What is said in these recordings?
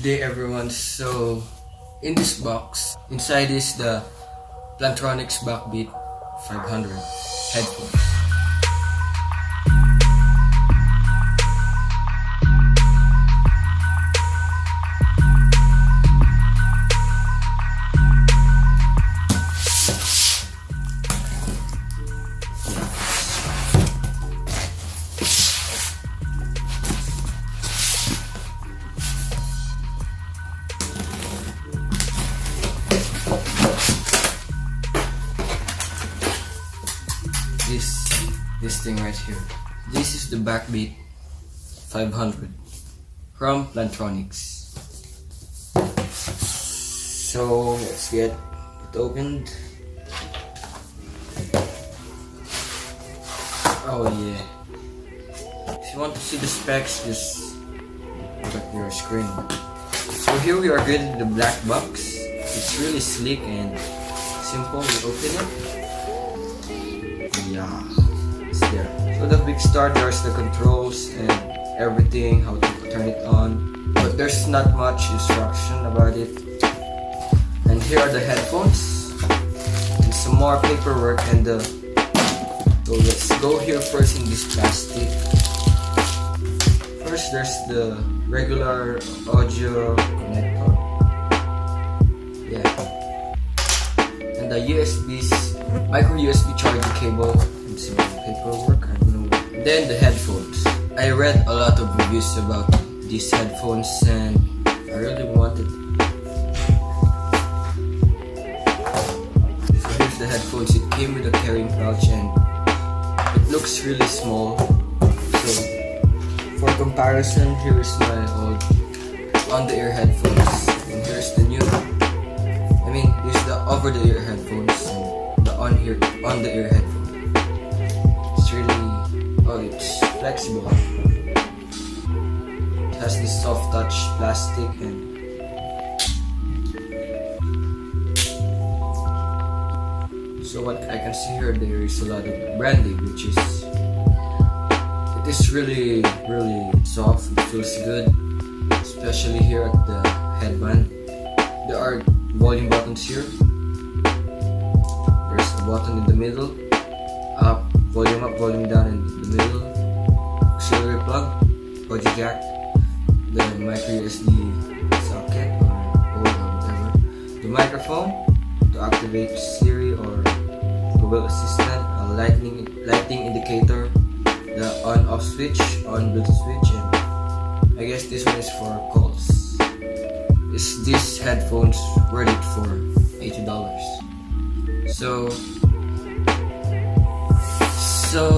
day everyone. So in this box, inside is the Plantronics BackBeat 500 headphones. This thing right here. This is the BackBeat 500 from Plantronics. So let's get it opened. Oh yeah. If you want to see the specs, just look at your screen. So here we are getting the black box. It's really sleek and simple. We open it. Yeah, it's there. So the big start, there's the controls and everything, how to turn it on. But there's not much instruction about it. And here are the headphones. And some more paperwork and the... So let's go here first in this plastic. First there's the regular audio connector. Yeah. And the micro USB charging cable and some paperwork. I don't know. Then the headphones. I read a lot of reviews about these headphones and I really wanted. So here's the headphones. It came with a carrying pouch and it looks really small. So for comparison, here is my old on-the-ear headphones and here's the new. This is the over-the-ear headphones and the on-the-ear headphone. It's really, it's flexible. It has this soft touch plastic and so what I can see here, there is a lot of branding, which is it is really soft. It feels good, especially here at the headband. There are volume buttons here. There's a button in the middle, up, volume down in the middle, auxiliary plug, audio jack, the micro USB socket or whatever, the microphone to activate Siri or Google Assistant, a lighting indicator, the on-off switch, on Bluetooth switch, and I guess this one is for calls. Is these headphones worth it for $80? So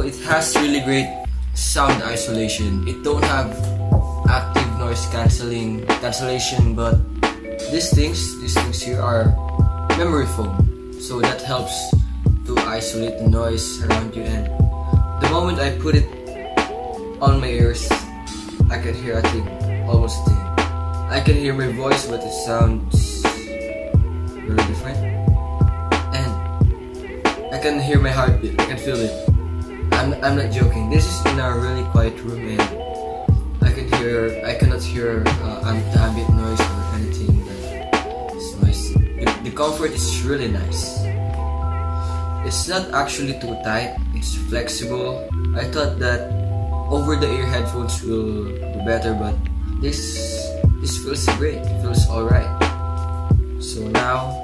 it has really great sound isolation. It don't have active noise cancellation, but these things here are memory foam, so that helps to isolate the noise around you. And the moment I put it on my ears, I can hear almost a thing. I can hear my voice, but it sounds very different. And I can hear my heartbeat. I can feel it. I'm not joking. This is in a really quiet room, and I cannot hear the ambient noise or anything that is noisy. The comfort is really nice. It's not actually too tight. It's flexible. I thought that over-the-ear headphones will be better, but this feels great. It feels alright. So now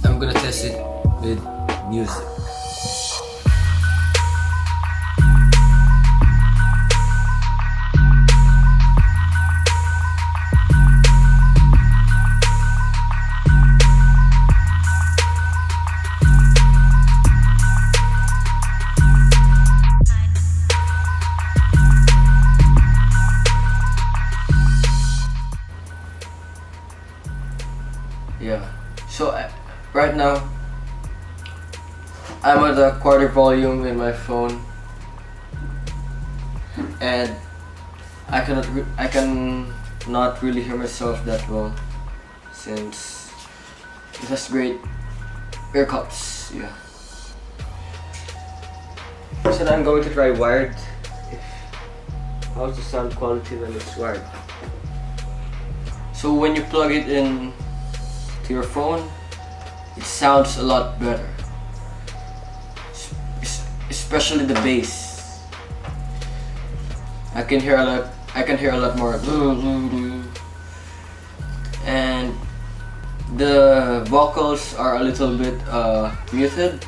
I'm gonna test it with music. Yeah, so right now I'm at a quarter volume in my phone and I cannot really hear myself that well since it has great ear cups. Yeah. So now I'm going to try wired. How's the sound quality when it's wired? So when you plug it in to your phone, it sounds a lot better, especially the bass. I can hear a lot more, and the vocals are a little bit muted,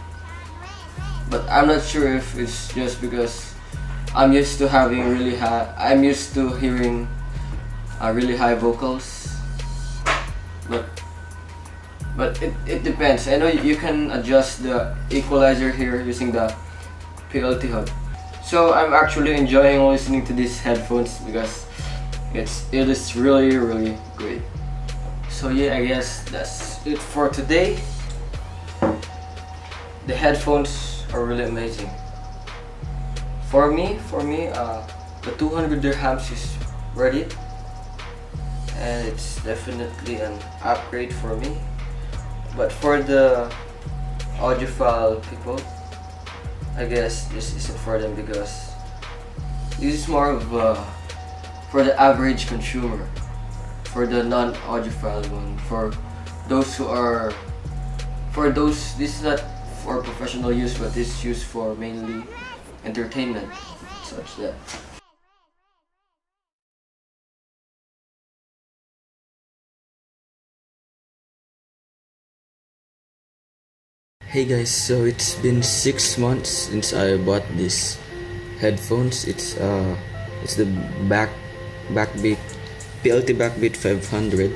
but I'm not sure if it's just because I'm used to hearing really high vocals, but it depends. I know you can adjust the equalizer here using the PLT hub. So I'm actually enjoying listening to these headphones because it is really great. So yeah, I guess that's it for today. The headphones are really amazing. For me, the 200 dirhams is worth it, and it's definitely an upgrade for me. But for the audiophile people, I guess this isn't for them because this is more of for the average consumer, for the non-audiophile one, this is not for professional use, but this is used for mainly entertainment, such that. Hey guys, so it's been 6 months since I bought these headphones. It's the BackBeat PLT BackBeat 500,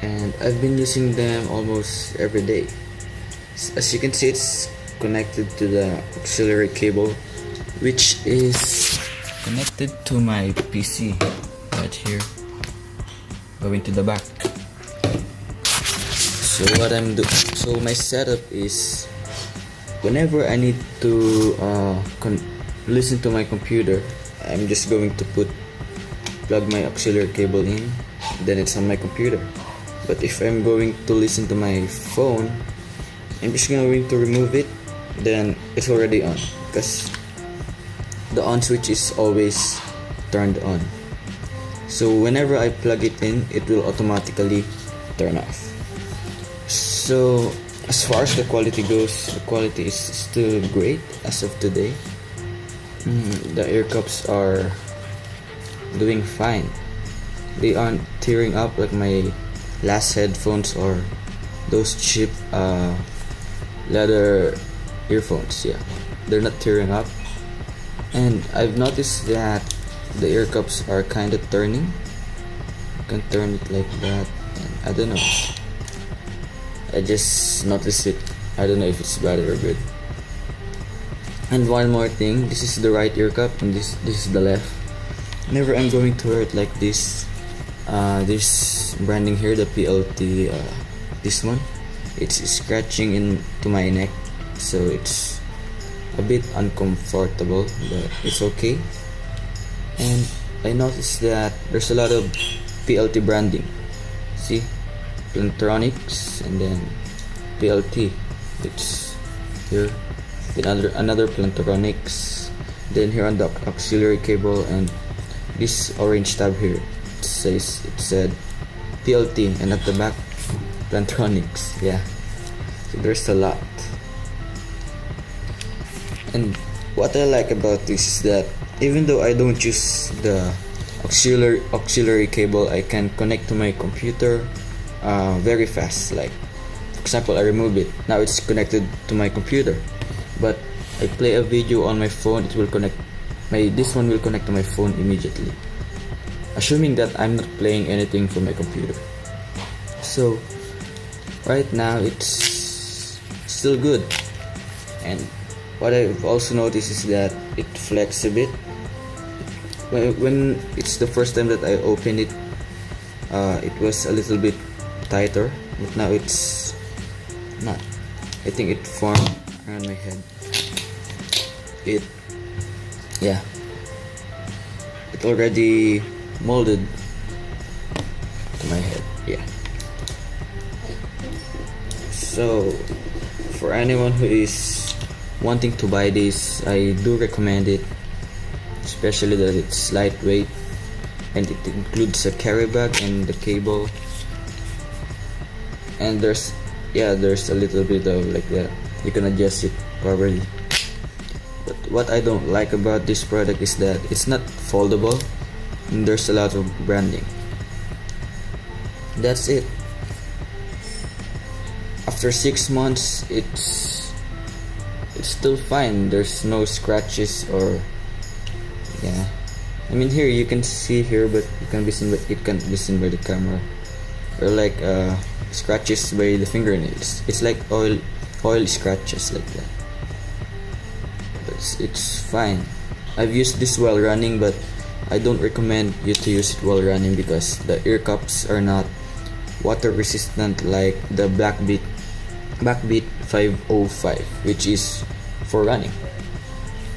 and I've been using them almost every day. As you can see, it's connected to the auxiliary cable, which is connected to my PC right here, going to the back. So my setup is, whenever I need to listen to my computer, I'm just going to plug my auxiliary cable in, then it's on my computer. But if I'm going to listen to my phone, I'm just going to remove it, then it's already on, because the on switch is always turned on. So whenever I plug it in, it will automatically turn off. So as far as the quality goes, the quality is still great as of today. The ear cups are doing fine. They aren't tearing up like my last headphones or those cheap leather earphones. Yeah, they're not tearing up. And I've noticed that the ear cups are kind of turning. You can turn it like that, and I don't know, I just noticed it. I don't know if it's bad or good. And one more thing, this is the right ear cup and this is the left. Whenever I'm going to wear it like this, this branding here, the PLT, this one, it's scratching into my neck, so it's a bit uncomfortable, but it's okay. And I noticed that there's a lot of PLT branding. See, Plantronics, and then PLT. It's here. Another Plantronics. Then here on the auxiliary cable, and this orange tab here, it said PLT, and at the back Plantronics. Yeah, so there's a lot. And what I like about this is that even though I don't use the auxiliary cable, I can connect to my computer very fast. Like, for example, I remove it, now it's connected to my computer, but I play a video on my phone, it will connect. This one will connect to my phone immediately, assuming that I'm not playing anything from my computer. So right now it's still good. And what I've also noticed is that it flexes a bit. When it's the first time that I opened it, it was a little bit tighter, but now it's not. I think it formed around my head. It already molded to my head. Yeah. So for anyone who is wanting to buy this, I do recommend it, especially that it's lightweight and it includes a carry bag and the cable, and there's a little bit of like that, you can adjust it properly. But what I don't like about this product is that it's not foldable and there's a lot of branding. That's it. After 6 months, it's still fine. There's no scratches or yeah. I mean, here you can see here, but it can't be seen by the camera, or like scratches by the fingernails. It's like oil scratches like that. But it's fine. I've used this while running, but I don't recommend you to use it while running because the ear cups are not water resistant like the BackBeat 505, which is for running.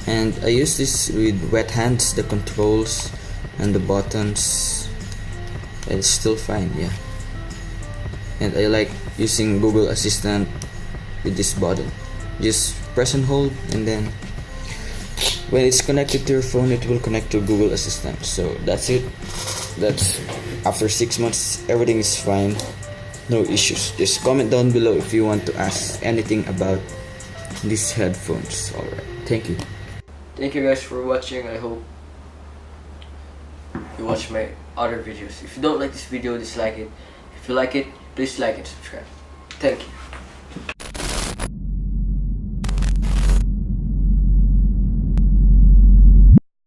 And I use this with wet hands, the controls and the buttons, and it's still fine, yeah. And I like using Google Assistant with this button. Just press and hold, and then when it's connected to your phone, it will connect to Google Assistant. So that's it. That's after 6 months, everything is fine, no issues. Just comment down below if you want to ask anything about these headphones. Alright, thank you. Thank you guys for watching. I hope you watch my other videos. If you don't like this video, dislike it. If you like it, please like and subscribe. Thank you.